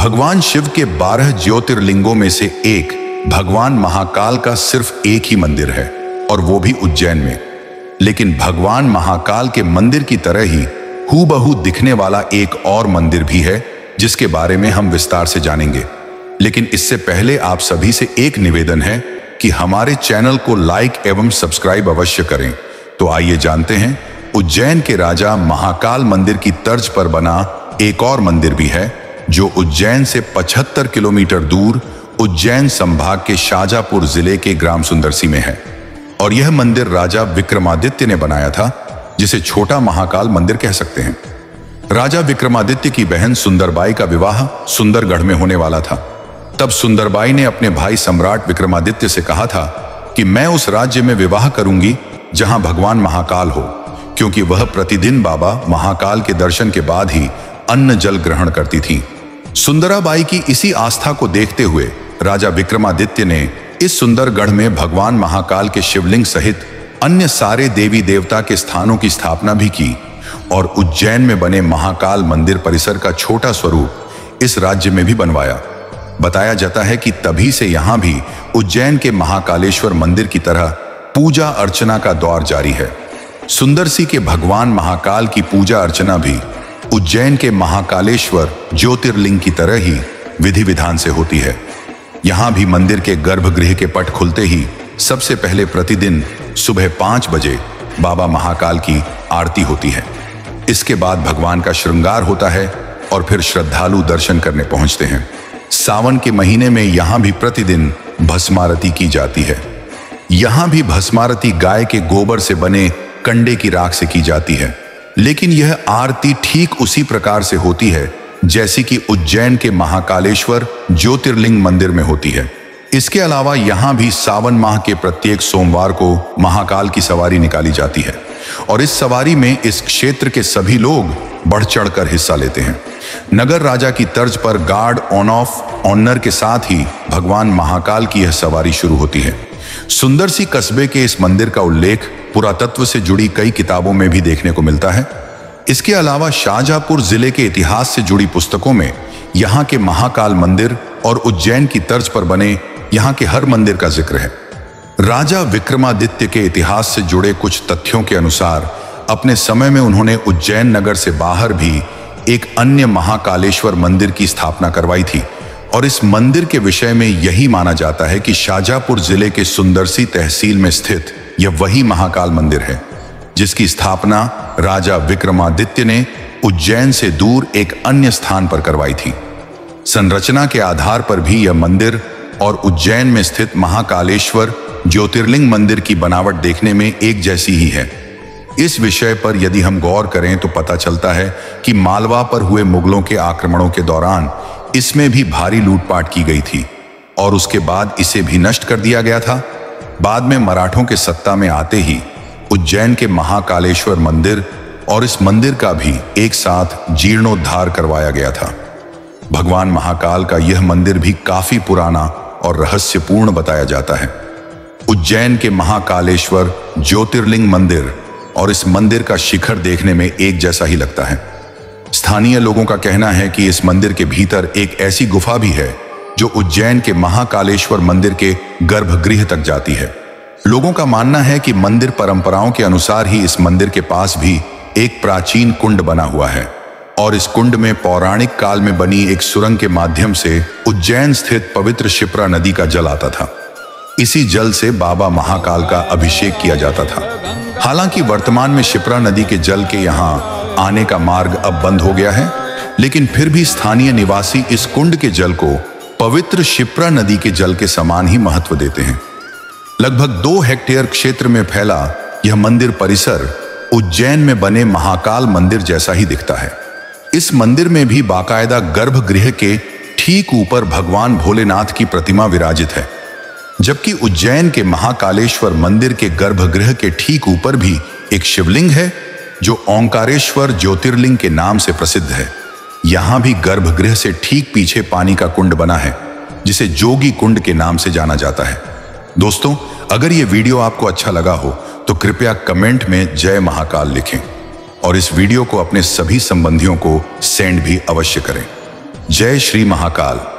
भगवान शिव के 12 ज्योतिर्लिंगों में से एक भगवान महाकाल का सिर्फ एक ही मंदिर है, और वो भी उज्जैन में। लेकिन भगवान महाकाल के मंदिर की तरह ही हूबहू दिखने वाला एक और मंदिर भी है, जिसके बारे में हम विस्तार से जानेंगे। लेकिन इससे पहले आप सभी से एक निवेदन है कि हमारे चैनल को लाइक एवं सब्सक्राइब अवश्य करें। तो आइए जानते हैं, उज्जैन के राजा महाकाल मंदिर की तर्ज पर बना एक और मंदिर भी है, जो उज्जैन से 75 किलोमीटर दूर उज्जैन संभाग के शाजापुर जिले के ग्राम सुंदरसी में है। और यह मंदिर राजा विक्रमादित्य ने बनाया था, जिसे छोटा महाकाल मंदिर कह सकते हैं। राजा विक्रमादित्य की बहन सुंदरबाई का विवाह सुंदरगढ़ में होने वाला था। तब सुंदरबाई ने अपने भाई सम्राट विक्रमादित्य से कहा था कि मैं उस राज्य में विवाह करूंगी जहां भगवान महाकाल हो, क्योंकि वह प्रतिदिन बाबा महाकाल के दर्शन के बाद ही अन्न जल ग्रहण करती थी। सुंदराबाई की इसी आस्था को देखते हुए राजा विक्रमादित्य ने इस सुंदरगढ़ में भगवान महाकाल के शिवलिंग सहित अन्य सारे देवी देवता के स्थानों की स्थापना भी की, और उज्जैन में बने महाकाल मंदिर परिसर का छोटा स्वरूप इस राज्य में भी बनवाया। बताया जाता है कि तभी से यहां भी उज्जैन के महाकालेश्वर मंदिर की तरह पूजा अर्चना का दौर जारी है। सुंदरसी के भगवान महाकाल की पूजा अर्चना भी उज्जैन के महाकालेश्वर ज्योतिर्लिंग की तरह ही विधि विधान से होती है। यहां भी मंदिर के गर्भगृह के पट खुलते ही सबसे पहले प्रतिदिन सुबह 5 बजे बाबा महाकाल की आरती होती है। इसके बाद भगवान का श्रृंगार होता है और फिर श्रद्धालु दर्शन करने पहुंचते हैं। सावन के महीने में यहां भी प्रतिदिन भस्मारती की जाती है। यहां भी भस्मारती गाय के गोबर से बने कंडे की राख से की जाती है, लेकिन यह आरती ठीक उसी प्रकार से होती है जैसी कि उज्जैन के महाकालेश्वर ज्योतिर्लिंग मंदिर में होती है। इसके अलावा यहां भी सावन माह के प्रत्येक सोमवार को महाकाल की सवारी निकाली जाती है, और इस सवारी में इस क्षेत्र के सभी लोग बढ़ चढ़कर हिस्सा लेते हैं। नगर राजा की तर्ज पर गार्ड ऑन ऑफ ऑनर के साथ ही भगवान महाकाल की यह सवारी शुरू होती है। सुंदरसी कस्बे के इस मंदिर का उल्लेख पुरातत्व से जुड़ी कई किताबों में भी देखने को मिलता है। इसके अलावा शाहजहांपुर जिले के इतिहास से जुड़ी पुस्तकों में यहाँ के महाकाल मंदिर और उज्जैन की तर्ज पर बने यहाँ के हर मंदिर का जिक्र है। राजा विक्रमादित्य के इतिहास से जुड़े कुछ तथ्यों के अनुसार अपने समय में उन्होंने उज्जैन नगर से बाहर भी एक अन्य महाकालेश्वर मंदिर की स्थापना करवाई थी, और इस मंदिर के विषय में यही माना जाता है कि शाहजहांपुर जिले के सुंदरसी तहसील में स्थित यह वही महाकाल मंदिर है, जिसकी स्थापना राजा विक्रमादित्य ने उज्जैन से दूर एक अन्य स्थान पर करवाई थी। संरचना के आधार पर भी यह मंदिर और उज्जैन में स्थित महाकालेश्वर ज्योतिर्लिंग मंदिर की बनावट देखने में एक जैसी ही है। इस विषय पर यदि हम गौर करें तो पता चलता है कि मालवा पर हुए मुगलों के आक्रमणों के दौरान इसमें भी भारी लूटपाट की गई थी, और उसके बाद इसे भी नष्ट कर दिया गया था। बाद में मराठों के सत्ता में आते ही उज्जैन के महाकालेश्वर मंदिर और इस मंदिर का भी एक साथ जीर्णोद्धार करवाया गया था। भगवान महाकाल का यह मंदिर भी काफी पुराना और रहस्यपूर्ण बताया जाता है। उज्जैन के महाकालेश्वर ज्योतिर्लिंग मंदिर और इस मंदिर का शिखर देखने में एक जैसा ही लगता है। स्थानीय लोगों का कहना है कि इस मंदिर के भीतर एक ऐसी गुफा भी है जो उज्जैन के महाकालेश्वर मंदिर के गर्भगृह तक जाती है। लोगों का मानना है कि मंदिर परंपराओं के अनुसार ही इस मंदिर के पास भी एक प्राचीन कुंड बना हुआ है, और इस कुंड में पौराणिक काल में बनी एक सुरंग के माध्यम से उज्जैन स्थित पवित्र शिप्रा नदी का जल आता था। इसी जल से बाबा महाकाल का अभिषेक किया जाता था। हालांकि वर्तमान में शिप्रा नदी के जल के यहाँ आने का मार्ग अब बंद हो गया है, लेकिन फिर भी स्थानीय निवासी इस कुंड के जल को पवित्र शिप्रा नदी के जल के समान ही महत्व देते हैं। लगभग 2 हेक्टेयर क्षेत्र में फैला यह मंदिर परिसर उज्जैन में बने महाकाल मंदिर जैसा ही दिखता है। इस मंदिर में भी बाकायदा गर्भगृह के ठीक ऊपर भगवान भोलेनाथ की प्रतिमा विराजित है, जबकि उज्जैन के महाकालेश्वर मंदिर के गर्भगृह के ठीक ऊपर भी एक शिवलिंग है, जो ओंकारेश्वर ज्योतिर्लिंग के नाम से प्रसिद्ध है। यहां भी गर्भगृह से ठीक पीछे पानी का कुंड बना है, जिसे जोगी कुंड के नाम से जाना जाता है। दोस्तों, अगर ये वीडियो आपको अच्छा लगा हो तो कृपया कमेंट में जय महाकाल लिखें, और इस वीडियो को अपने सभी संबंधियों को सेंड भी अवश्य करें। जय श्री महाकाल।